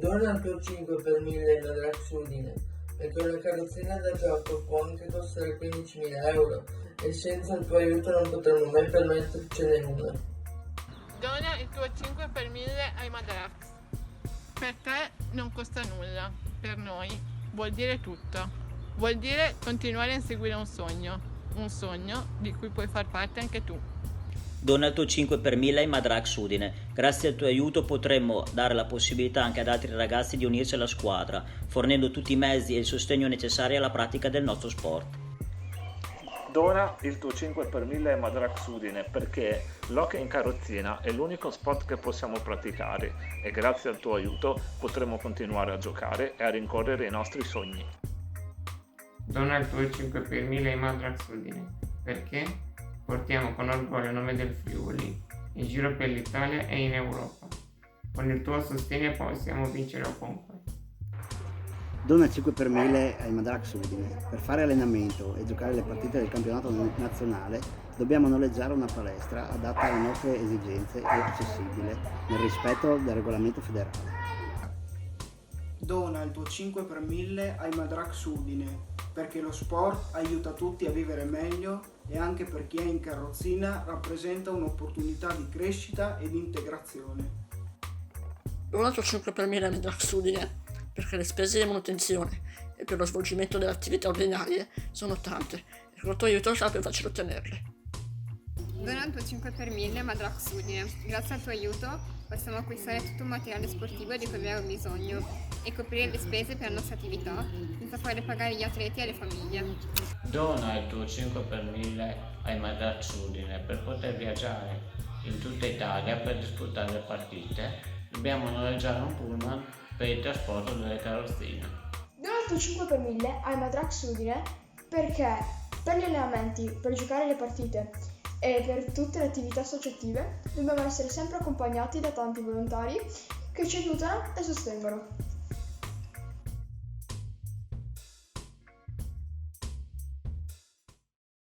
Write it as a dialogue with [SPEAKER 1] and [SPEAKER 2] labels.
[SPEAKER 1] Dona il tuo 5 per 1000 in Madrax Udine, perché una carrozzina da gioco può anche costare 15.000 euro e senza il tuo aiuto non potremmo mai permettercene una.
[SPEAKER 2] Dona il tuo 5 per 1000 ai Madrax. Per te non costa nulla, per noi vuol dire tutto. Vuol dire continuare a inseguire un sogno di cui puoi far parte anche tu.
[SPEAKER 3] Dona il tuo 5 per 1000 ai Madrax Udine. Grazie al tuo aiuto potremmo dare la possibilità anche ad altri ragazzi di unirsi alla squadra, fornendo tutti i mezzi e il sostegno necessari alla pratica del nostro sport.
[SPEAKER 4] Dona il tuo 5 per 1000 ai Madrax Udine perché l'hockey in carrozzina è l'unico sport che possiamo praticare e grazie al tuo aiuto potremo continuare a giocare e a rincorrere i nostri sogni.
[SPEAKER 5] Dona il tuo 5 per 1000 ai Madrax Udine perché portiamo con orgoglio il nome del Friuli in giro per l'Italia e in Europa. Con il tuo sostegno possiamo vincere ovunque.
[SPEAKER 6] Dona il 5 per 1000 ai Madrax Udine. Per fare allenamento e giocare le partite del campionato nazionale dobbiamo noleggiare una palestra adatta alle nostre esigenze e accessibile nel rispetto del regolamento federale.
[SPEAKER 7] Dona il tuo 5 per 1000 ai Madrax Udine perché lo sport aiuta tutti a vivere meglio e anche per chi è in carrozzina rappresenta un'opportunità di crescita e di integrazione.
[SPEAKER 8] Dona il tuo 5 per 1000 ai Madrax Udine perché le spese di manutenzione e per lo svolgimento delle attività ordinarie sono tante e con il tuo aiuto sarà più facile ottenerle.
[SPEAKER 9] Dona il tuo 5 per 1000 Madrax Udine. Grazie al tuo aiuto possiamo acquistare tutto il materiale sportivo di cui abbiamo bisogno e coprire le spese per la nostra attività senza fare pagare gli atleti e le famiglie.
[SPEAKER 10] Dona il tuo 5 per 1000 ai Madrax Udine per poter viaggiare in tutta Italia per disputare le partite. Dobbiamo noleggiare un pullman per il trasporto delle carrozzine.
[SPEAKER 11] Dona il tuo 5 per 1000 ai Madrax Udine perché per gli allenamenti, per giocare le partite e per tutte le attività associative dobbiamo essere sempre accompagnati da tanti volontari che ci aiutano e sostengono.